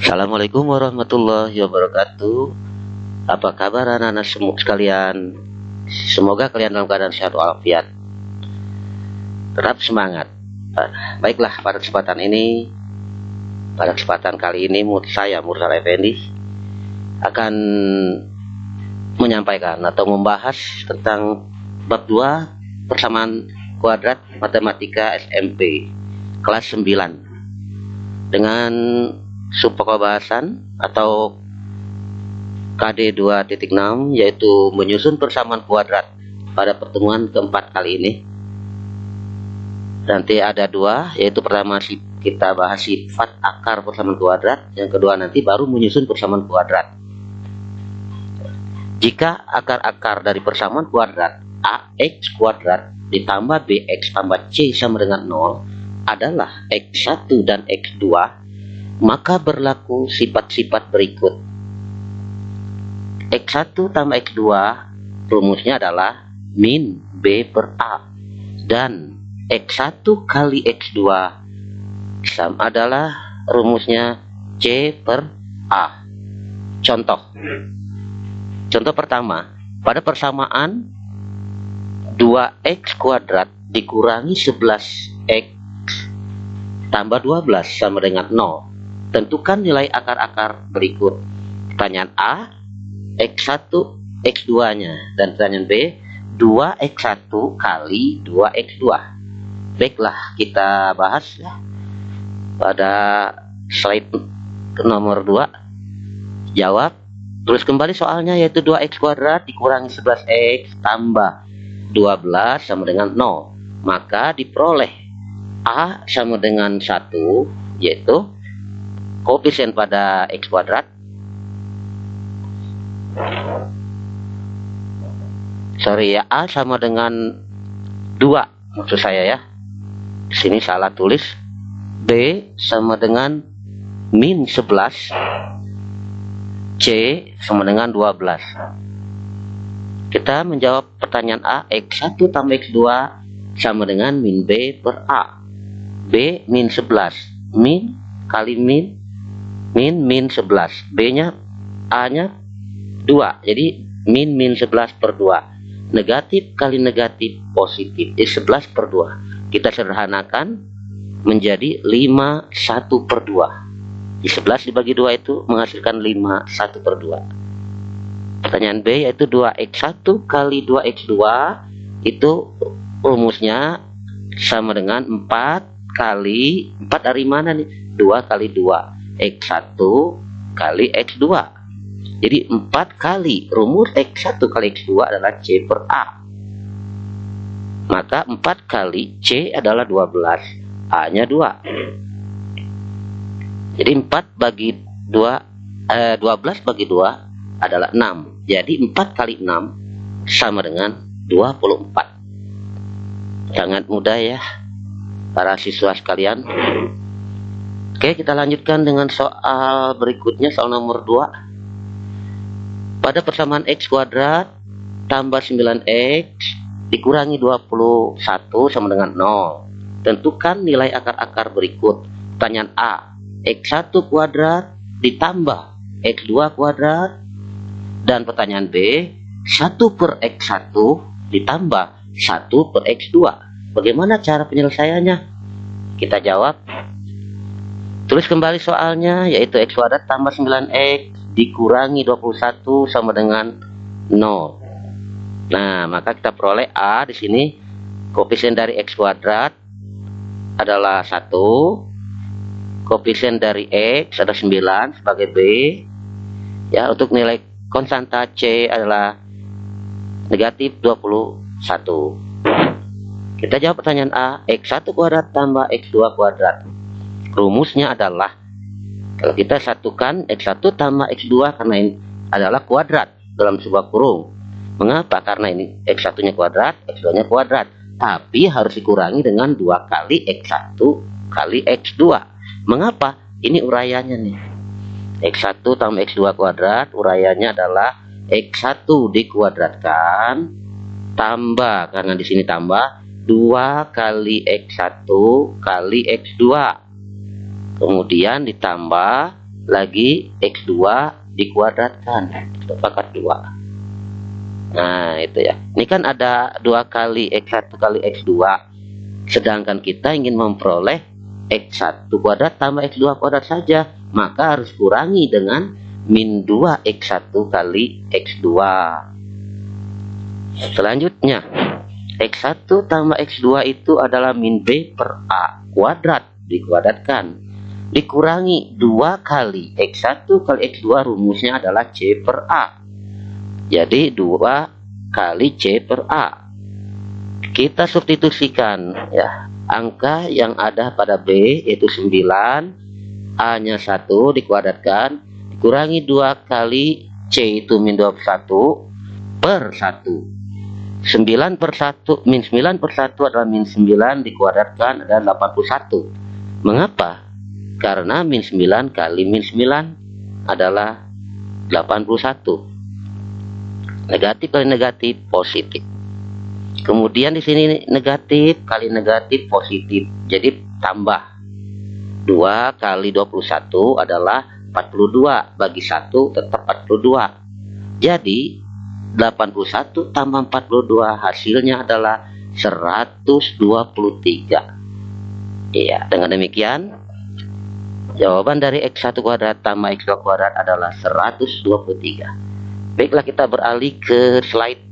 Assalamualaikum warahmatullahi wabarakatuh. Apa kabar anak-anak semua sekalian? Semoga kalian dalam keadaan sehat walafiat. Tetap semangat. Baiklah, pada kesempatan kali ini saya Mursal Effendi akan menyampaikan atau membahas tentang bab 2 persamaan kuadrat matematika SMP kelas 9 dengan subpokok bahasan atau KD 2.6, yaitu menyusun persamaan kuadrat pada pertemuan keempat kali ini. Nanti ada dua, yaitu pertama kita bahas sifat akar persamaan kuadrat, yang kedua nanti baru menyusun persamaan kuadrat. Jika akar-akar dari persamaan kuadrat ax kuadrat ditambah bx tambah c sama dengan 0 adalah x1 dan x2, maka berlaku sifat-sifat berikut. X1 tambah X2 rumusnya adalah min B per A, dan X1 kali X2 adalah rumusnya C per A. Contoh pertama, pada persamaan 2x kuadrat dikurangi 11x tambah 12 sama dengan 0. Tentukan nilai akar-akar berikut. Pertanyaan A, X1, X2 nya, dan pertanyaan B, 2x1 kali 2x2. Baiklah, kita bahas ya pada slide nomor 2. Jawab, tulis kembali soalnya, yaitu 2x kuadrat dikurangi 11x tambah 12 sama dengan 0. Maka diperoleh A sama dengan 1, yaitu koefisien pada x kuadrat. A sama dengan 2 maksud saya ya. Di sini salah tulis. B sama dengan min 11. C sama dengan 12. Kita menjawab pertanyaan A, x1 tambah x2 sama dengan min B per A. B min 11. Min kali min 11. B nya A nya 2, jadi min 11 per 2. Negatif kali negatif positif, jadi 11 per 2. Kita sederhanakan menjadi 5 1 per 2. Di 11 dibagi 2 itu menghasilkan 5 1 per 2. Pertanyaan B, yaitu 2x1 kali 2x2 itu rumusnya sama dengan 4 kali 4 dari mana nih? 2 kali 2, x1 kali x2. Jadi 4 kali rumus x1 kali x2 adalah c per a. Maka 4 kali c adalah 12, a nya 2. Jadi 4 bagi 2, 12 bagi 2 adalah 6. Jadi 4 kali 6 sama dengan 24. Sangat mudah ya para siswa sekalian. Oke, kita lanjutkan dengan soal berikutnya, soal nomor 2. Pada persamaan x kuadrat tambah 9x dikurangi 21 sama dengan 0. Tentukan nilai akar-akar berikut. Pertanyaan A, x1 kuadrat ditambah x2 kuadrat, dan pertanyaan B, 1 per x1 ditambah 1 per x2. Bagaimana cara penyelesaiannya? Kita jawab. Tulis kembali soalnya, yaitu x kuadrat tambah 9x dikurangi 21 sama dengan 0. Nah, maka kita peroleh A di sini. Koefisien dari x kuadrat adalah 1. Koefisien dari x ada 9 sebagai B. Ya, untuk nilai konstanta C adalah negatif 21. Kita jawab pertanyaan A, x1 kuadrat tambah x2 kuadrat. Rumusnya adalah, kalau kita satukan x1 tambah x2, karena ini adalah kuadrat dalam sebuah kurung. Mengapa? Karena ini x1 nya kuadrat, x2 nya kuadrat, tapi harus dikurangi dengan 2 kali x1 kali x2. Mengapa? Ini uraiannya nih. x1 tambah x2 kuadrat, uraiannya adalah x1 dikuadratkan tambah, karena di sini tambah 2 kali x1 kali x2, kemudian ditambah lagi X2 dikuadratkan pangkat 2. Nah itu ya, ini kan ada 2 kali X1 kali X2, sedangkan kita ingin memperoleh X1 kuadrat tambah X2 kuadrat saja, maka harus kurangi dengan min 2 X1 kali X2. Selanjutnya X1 tambah X2 itu adalah min B per A kuadrat dikuadratkan, dikurangi 2 kali X1 kali X2, rumusnya adalah C per A. Jadi 2 kali C per A. Kita substitusikan ya, angka yang ada pada B yaitu 9, A nya 1 dikuadratkan, dikurangi 2 kali C itu min 21 per 1. 9 per 1, min 9 per 1 adalah min 9 dikuadratkan adalah 81. Mengapa? Karena min 9 kali min 9 adalah 81. Negatif kali negatif positif. Kemudian di sini negatif kali negatif positif. Jadi tambah. 2 kali 21 adalah 42. Bagi 1 tetap 42. Jadi 81 tambah 42 hasilnya adalah 123. Iya, dengan demikian jawaban dari X1 kuadrat tambah X2 kuadrat adalah 123. Baiklah, kita beralih ke slide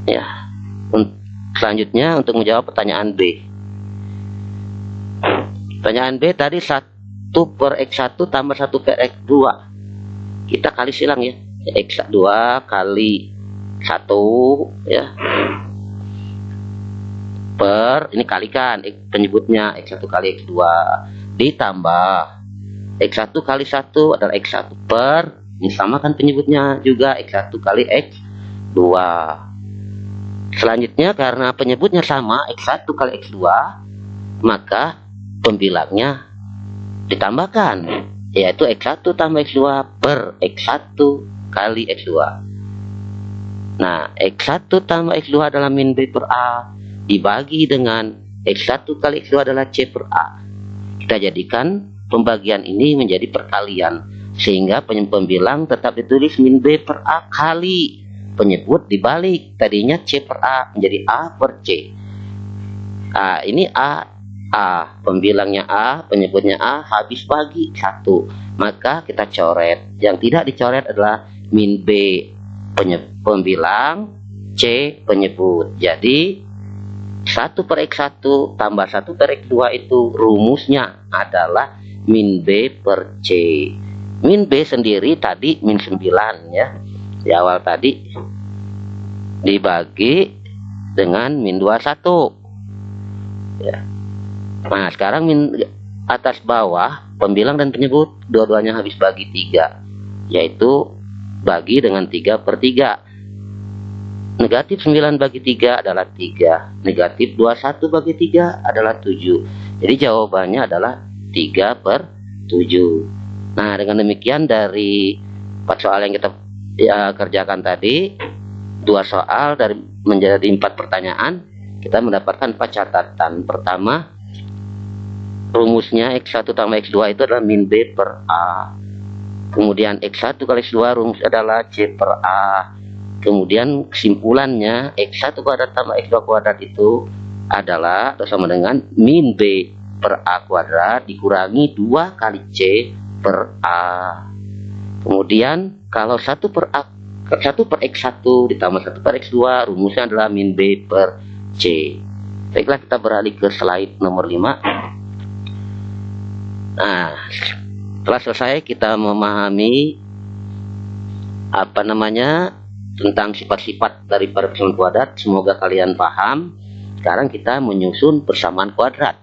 ya. Selanjutnya untuk menjawab pertanyaan B. Pertanyaan B tadi 1 per X1 tambah 1 per X2. Kita kali silang ya. X2 kali 1 ya per, ini kalikan penyebutnya X1 kali X2 ditambah X1 kali 1 adalah X1 per, ini samakan penyebutnya juga X1 kali X2. Selanjutnya karena penyebutnya sama X1 kali X2, maka pembilangnya ditambahkan, yaitu X1 tambah X2 per X1 kali X2. Nah, X1 tambah X2 adalah min B per A dibagi dengan X1 kali X2 adalah C per A. Kita jadikan pembagian ini menjadi perkalian, sehingga pembilang tetap ditulis min B per A kali penyebut dibalik, tadinya C per A menjadi A per C. Ini A, pembilangnya A, penyebutnya A, habis bagi 1, maka kita coret. Yang tidak dicoret adalah min B pembilang, C penyebut. Jadi 1 per X1 tambah 1 per X2 itu rumusnya adalah min B per C. Min B sendiri tadi min 9 ya, di awal tadi, dibagi dengan min 21 ya. Nah sekarang min atas bawah pembilang dan penyebut dua-duanya habis bagi 3, yaitu bagi dengan 3 per 3. Negatif 9 bagi 3 adalah 3. Negatif 21 bagi 3 adalah 7. Jadi jawabannya adalah 3 per 7. Nah dengan demikian dari 4 soal yang kita kerjakan tadi, 2 soal dari menjadi 4 pertanyaan, kita mendapatkan 4 catatan. Pertama, rumusnya X1 tambah X2 itu adalah min B per A. Kemudian X1 kali X2 rumus adalah C per A. Kemudian kesimpulannya X1 kuadrat tambah X2 kuadrat itu adalah atau sama dengan min B per A kuadrat dikurangi 2 kali C per A. Kemudian kalau 1 per X1 ditambah 1 per X2 rumusnya adalah min B per C. Baiklah, kita beralih ke slide nomor 5. Nah, setelah selesai kita memahami tentang sifat-sifat dari persamaan kuadrat, semoga kalian paham. Sekarang kita menyusun persamaan kuadrat.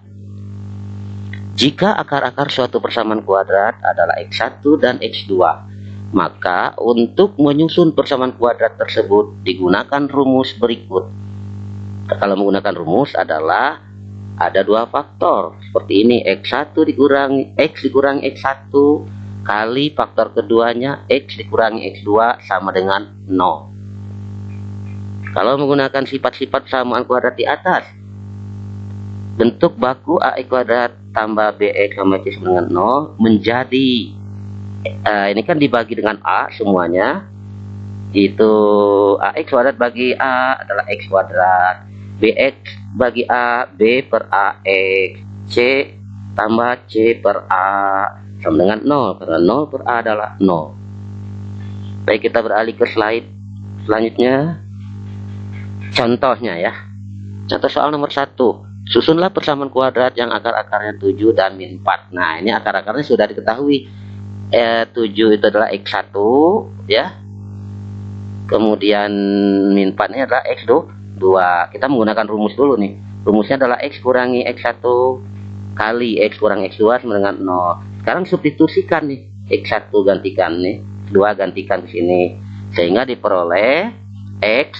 Jika akar-akar suatu persamaan kuadrat adalah X1 dan X2, maka untuk menyusun persamaan kuadrat tersebut digunakan rumus berikut. Kalau menggunakan rumus adalah ada 2 faktor seperti ini, X1 dikurangi X dikurangi X1 kali faktor keduanya X dikurangi X2 sama dengan 0. Kalau menggunakan sifat-sifat persamaan kuadrat di atas, bentuk baku AX kuadrat tambah BX sama C sama dengan 0 menjadi Ini kan dibagi dengan A semuanya, itu AX kuadrat bagi A adalah X kuadrat, BX bagi A B per AX, C tambah C per A sama dengan 0, karena 0 per A adalah 0. Baik, kita beralih ke slide selanjutnya. Contohnya ya, contoh soal nomor 1, susunlah persamaan kuadrat yang akar-akarnya 7 dan min 4. Nah, ini akar-akarnya sudah diketahui. 7 itu adalah X1 ya. Kemudian min 4 ini adalah X2. Kita menggunakan rumus dulu nih. Rumusnya adalah X kurangi X1 kali X kurang X2 sama dengan 0. Sekarang substitusikan nih. X1 gantikan nih, 2 gantikan ke sini. Sehingga diperoleh X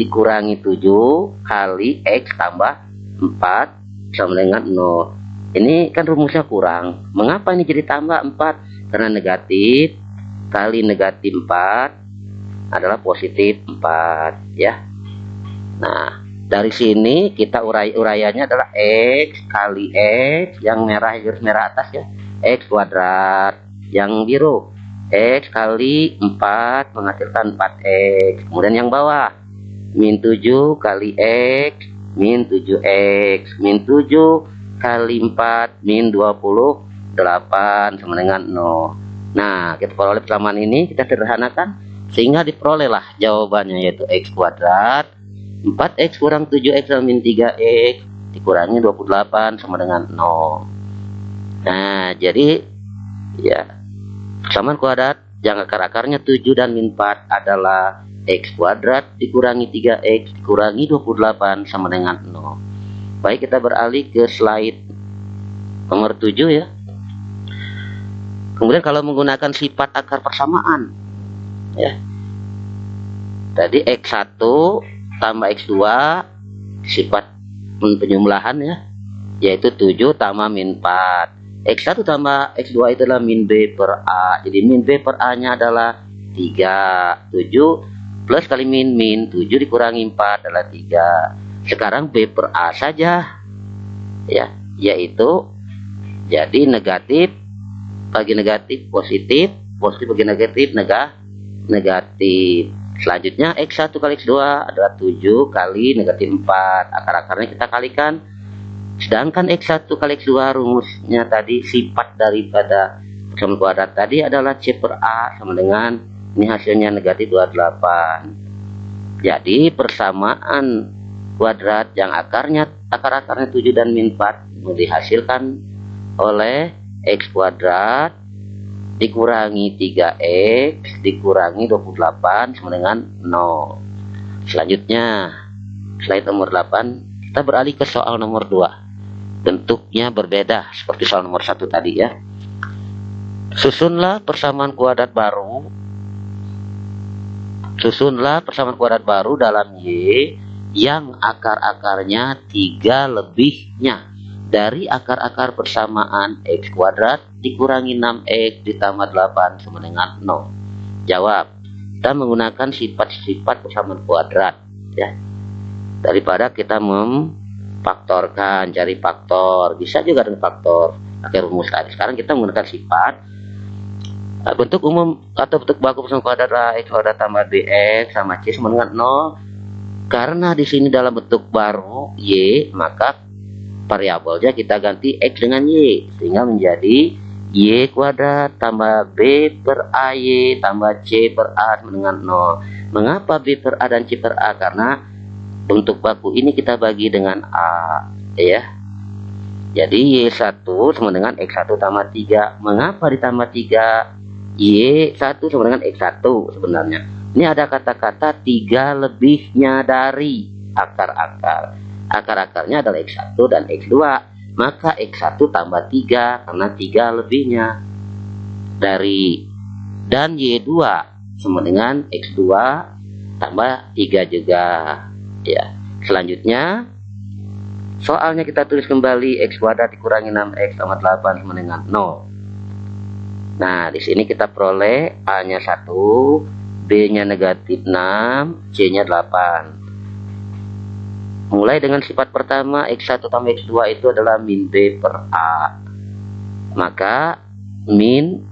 dikurangi 7 kali X tambah 4 sama dengan 0. Ini kan rumusnya kurang. Mengapa ini jadi tambah 4? Karena negatif kali negatif 4 adalah positif 4 ya. Nah, dari sini kita uraiannya adalah X kali X, yang merah garis merah atas ya, X kuadrat, yang biru X kali 4 menghasilkan 4X. Kemudian yang bawah min 7 kali X min 7X, min 7 kali 4 min 28 sama dengan 0. Nah, kita peroleh persamaan ini, kita sederhanakan sehingga diperolehlah jawabannya, yaitu X kuadrat 4X kurang 7X sama min 3X dikurangi 28 sama dengan 0. Nah, jadi ya, persamaan kuadrat yang akar-akarnya 7 dan min 4 adalah X kuadrat dikurangi 3X dikurangi 28 sama dengan 0. Baik, kita beralih ke slide nomor 7 ya. Kemudian kalau menggunakan sifat akar persamaan ya, tadi X1 tambah X2 sifat penjumlahan ya, yaitu 7 tambah min 4. X1 tambah X2 itu adalah min B per A. Jadi min B per A nya adalah 3. 7 plus kali min 7 dikurangi 4 adalah 3. Sekarang B per A saja ya, yaitu jadi negatif bagi negatif positif, positif bagi negatif negatif. Selanjutnya X1 kali X2 adalah 7 kali negatif 4. Akar-akarnya kita kalikan. Sedangkan X1 kali X2 rumusnya tadi, sifat daripada persamaan kuadrat tadi adalah C per A sama dengan, ini hasilnya negatif 28. Jadi persamaan kuadrat yang akar-akarnya 7 dan min 4 dihasilkan oleh X kuadrat dikurangi 3X dikurangi 28 sama dengan 0. Selanjutnya slide nomor 8, kita beralih ke soal nomor 2. Bentuknya berbeda seperti soal nomor 1 tadi ya. Susunlah persamaan kuadrat baru dalam Y yang akar-akarnya 3 lebihnya dari akar-akar persamaan X kuadrat dikurangi 6X ditambah 8 sama dengan 0. Jawab. Kita menggunakan sifat-sifat persamaan kuadrat ya. Daripada kita memfaktorkan, cari faktor, bisa juga dengan faktor pakai rumus tadi. Sekarang kita menggunakan sifat. Bentuk umum atau bentuk baku persamaan kuadrat X kuadrat tambah BX sama C sama dengan 0. Karena di sini dalam bentuk baru Y, maka variabelnya kita ganti X dengan Y, sehingga menjadi Y kuadrat tambah B per AY tambah C per A sama dengan 0. Mengapa B per A dan C per A? Karena bentuk baku ini kita bagi dengan A ya. Jadi Y1 sama dengan X1 tambah 3. Mengapa ditambah 3? Y1 sama dengan X1 sebenarnya. Ini ada kata-kata 3 lebihnya dari akar-akar. Akar-akarnya adalah X1 dan X2. Maka X1 tambah 3 karena 3 lebihnya dari. Dan Y2 sama dengan X2 tambah 3 juga ya. Selanjutnya soalnya kita tulis kembali X kuadrat dikurangi 6X tambah 8 sama dengan 0. Nah, di sini kita peroleh A-nya 1, B-nya negatif 6, C-nya 8. Mulai dengan sifat pertama X1 tambah X2 itu adalah min B per A. Maka min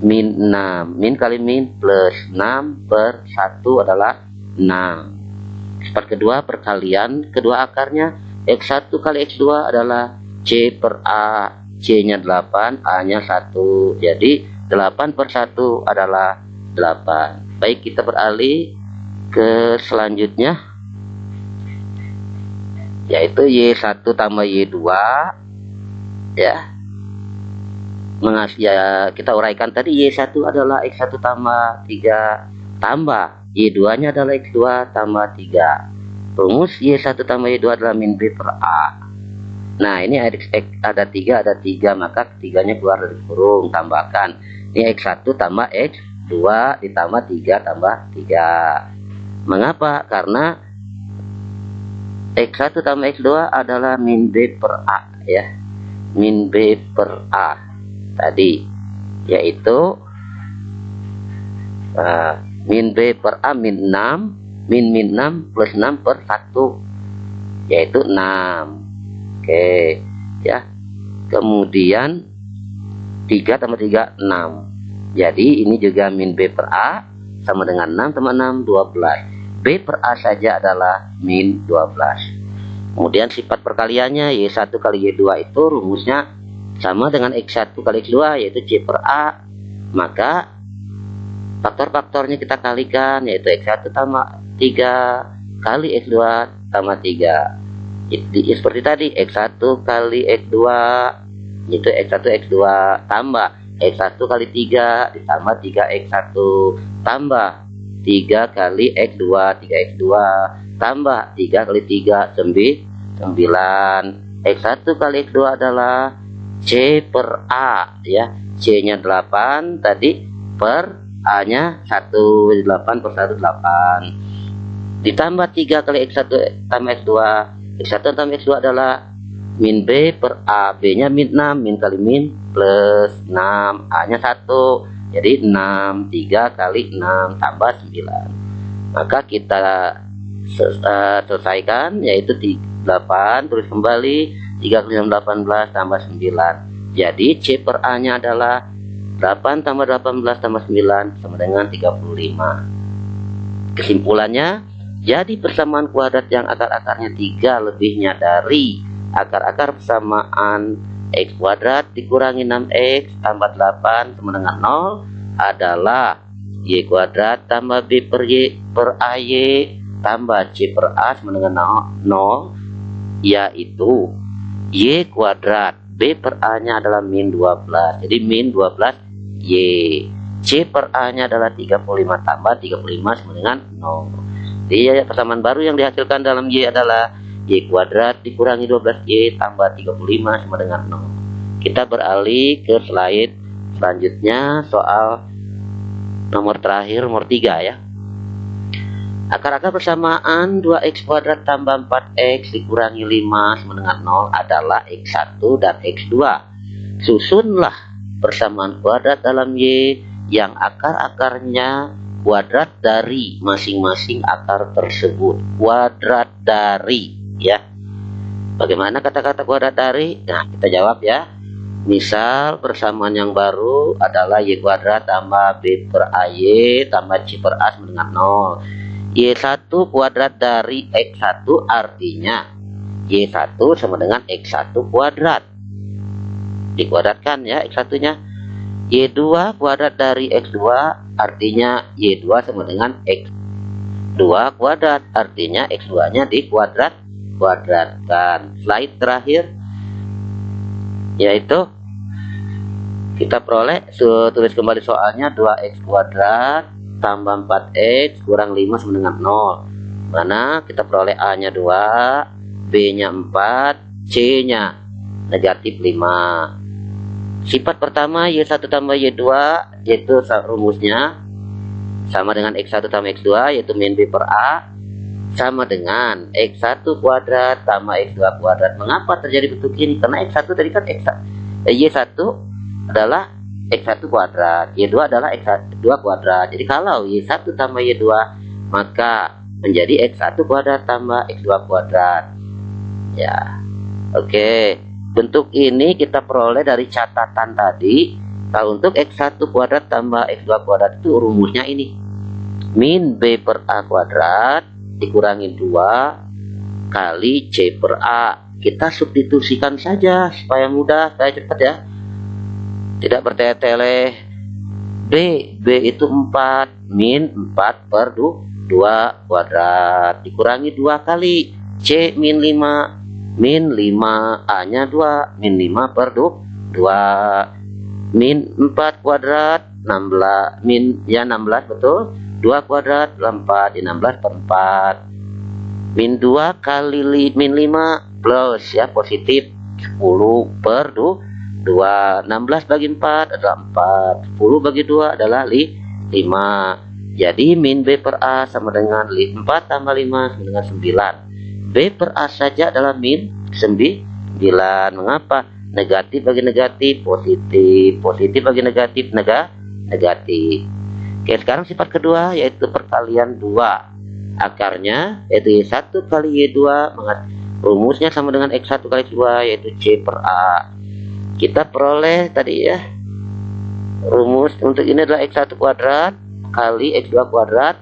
min 6. Min kali min plus 6 per 1 adalah 6. Sifat kedua perkalian kedua akarnya. X1 kali X2 adalah C per A. C nya 8, A nya 1. Jadi 8 per 1 adalah 8. Baik, kita beralih ke selanjutnya, yaitu Y1 tambah Y2 ya. Ya, kita uraikan tadi Y1 adalah X1 tambah 3 tambah Y2 nya adalah X2 tambah 3. Rumus Y1 tambah Y2 adalah min B per A. Nah, ini ada 3, maka ketiganya keluar dari kurung, tambahkan. Ini X1 tambah X2 ditambah 3 tambah 3. Mengapa? Karena X1 tambah X2 adalah min B per A ya. Min B per A tadi, yaitu min B per A min 6, min 6 plus 6 per 1, yaitu 6. Oke ya. Kemudian 3 tambah 3 6. Jadi ini juga min B per A sama dengan 6 tambah 6 12. B per A saja adalah min 12. Kemudian sifat perkaliannya Y1 kali Y2 itu rumusnya sama dengan X1 kali X2, yaitu C per A. Maka faktor-faktornya kita kalikan, yaitu X1 tambah 3 kali X2 tambah 3. Seperti tadi, X1 kali X2 itu X1 X2 tambah X1 kali 3 ditambah 3X1 tambah 3 kali X2 3X2 tambah 3 kali 3 9. X1 kali X2 adalah C per A ya. C nya 8 tadi per A nya 1, 8 per 1 8 ditambah 3 kali X1 tambah X2. X1 tambah X2 adalah min B per A. B nya min 6, min kali min plus 6, A nya 1. Jadi 6, 3 kali 6 tambah 9. Maka kita selesaikan, yaitu 8, tulis kembali 3 kali 6 18 tambah 9. Jadi C per A nya adalah 8 tambah 18 tambah 9 sama dengan 35. Kesimpulannya, jadi persamaan kuadrat yang akar-akarnya 3 lebihnya dari akar-akar persamaan X kuadrat dikurangi 6X tambah 8 sama dengan 0 adalah Y kuadrat tambah B per Y per AY tambah C per A sama dengan 0, yaitu Y kuadrat B per A nya adalah min 12. Jadi min 12 Y. C per A nya adalah 35 tambah 35 sama dengan 0. Jadi persamaan baru yang dihasilkan dalam Y adalah Y kuadrat dikurangi 12Y tambah 35 sama dengan 0. Kita beralih ke slide selanjutnya, soal nomor terakhir, nomor 3 ya. Akar-akar persamaan 2X kuadrat tambah 4X dikurangi 5 sama dengan 0 adalah X1 dan X2. Susunlah persamaan kuadrat dalam Y yang akar-akarnya kuadrat dari masing-masing akar tersebut. Kuadrat dari ya. Bagaimana kata-kata kuadrat dari? Nah, kita jawab ya. Misal persamaan yang baru adalah Y kuadrat tambah B per AY tambah C per A sama dengan 0. Y1 kuadrat dari X1 artinya Y1 sama dengan X1 kuadrat. Dikuadratkan ya X1 nya. Y2 kuadrat dari X2 artinya Y2 sama dengan X2 kuadrat, artinya X2 nya kuadratkan. Slide terakhir, yaitu kita peroleh, tulis kembali soalnya, 2X kuadrat tambah 4X kurang 5 sama dengan 0. Mana kita peroleh A nya 2, B nya 4, C nya negatif 5. Sifat pertama Y1 tambah Y2, yaitu rumusnya sama dengan X1 tambah X2, yaitu min B per A sama dengan X1 kuadrat tambah X2 kuadrat. Mengapa terjadi bentuk ini? Karena X1 tadi kan Y1 adalah X1 kuadrat, Y2 adalah X2 kuadrat. Jadi kalau Y1 tambah Y2 maka menjadi X1 kuadrat tambah X2 kuadrat ya. Oke, bentuk ini kita peroleh dari catatan tadi, Nah, untuk X1 kuadrat tambah X2 kuadrat itu rumusnya ini. Min B per A kuadrat dikurangi 2 kali C per A. Kita substitusikan saja supaya mudah, supaya cepat ya. Tidak bertele-tele. B itu 4, min 4 per 2 kuadrat dikurangi 2 kali C min 5, min 5 A nya 2, min 5 per 2, min 4 kuadrat 16, min ya 16 betul, 2 kuadrat 4 ya 16 per 4, min 2 kali min 5 plus ya positif 10 per 2, 16 bagi 4 adalah 4, 10 bagi 2 adalah 5. Jadi min B per A sama dengan 4 tambah 5 sama dengan 9. B per A saja adalah min 9. Mengapa? Negatif bagi negatif positif, positif bagi negatif negatif. Oke, sekarang sifat kedua yaitu perkalian 2. Akarnya yaitu Y1 kali Y2, rumusnya sama dengan X1 kali X2 yaitu C per A. Kita peroleh tadi ya, rumus untuk ini adalah X1 kuadrat kali X2 kuadrat.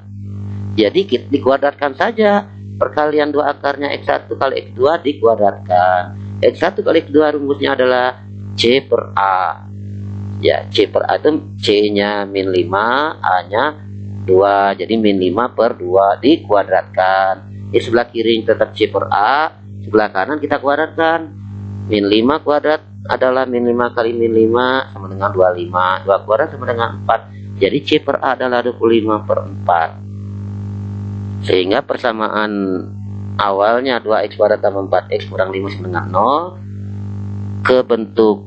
Jadi kita dikuadratkan saja. Perkalian 2 akarnya X1 kali X2 dikuadratkan. X1 kali X2 rumusnya adalah C per A. Ya, C per A itu C-nya min 5, A-nya 2. Jadi min 5 per 2 dikuadratkan. Di sebelah kiri tetap C per A, sebelah kanan kita kuadratkan. Min 5 kuadrat adalah min 5 kali min 5 sama dengan 25. 2 kuadrat sama dengan 4. Jadi C per A adalah 25 per 4. Sehingga persamaan awalnya 2x kuadrat tambah 4x kurang 5 sama dengan 0 ke bentuk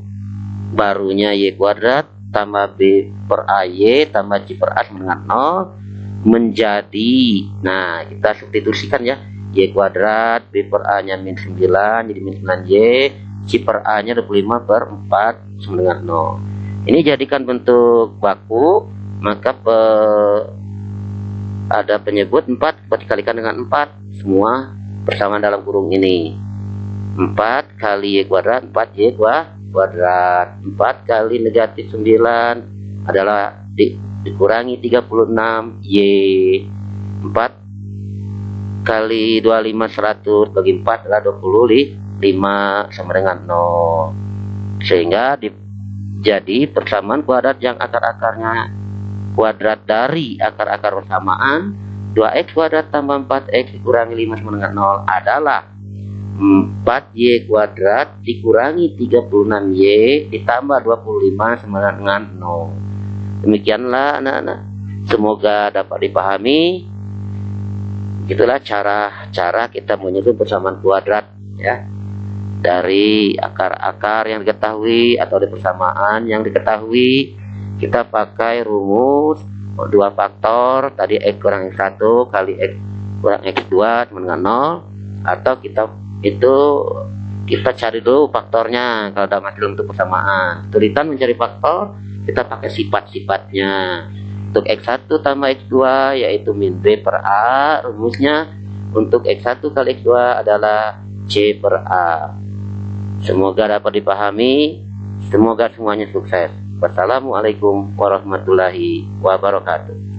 barunya y kuadrat tambah b per ay tambah c per a sama dengan 0 menjadi, nah kita substitusikan ya, y kuadrat b per a nya min 9 jadi min 9y, c per a nya 25 per 4 sama dengan 0. Ini jadikan bentuk baku, maka ada penyebut 4 dikalikan dengan 4 semua persamaan dalam kurung ini. 4 kali y kuadrat 4y kuadrat, 4 kali negatif 9 adalah dikurangi 36 y, 4 kali 25 100 bagi 4 adalah 25 sama dengan 0. Sehingga jadi persamaan kuadrat yang akar-akarnya kuadrat dari akar-akar persamaan 2x kuadrat tambah 4x dikurangi 5 sama dengan 0 adalah 4y kuadrat dikurangi 36y ditambah 25 sama dengan 0. Demikianlah anak-anak, semoga dapat dipahami. Itulah cara kita menyusun persamaan kuadrat ya, dari akar-akar yang diketahui atau dari persamaan yang diketahui. Kita pakai rumus 2 faktor tadi x kurang x1 kali x kurang x2 sama dengan 0, atau kita cari dulu faktornya kalau dalam hasil untuk persamaan. Kesulitan mencari faktor, kita pakai sifat-sifatnya. Untuk x1 tambah x2 yaitu min b per a, rumusnya untuk x1 kali x2 adalah c per a. Semoga dapat dipahami, semoga semuanya sukses. Wassalamualaikum warahmatullahi wabarakatuh.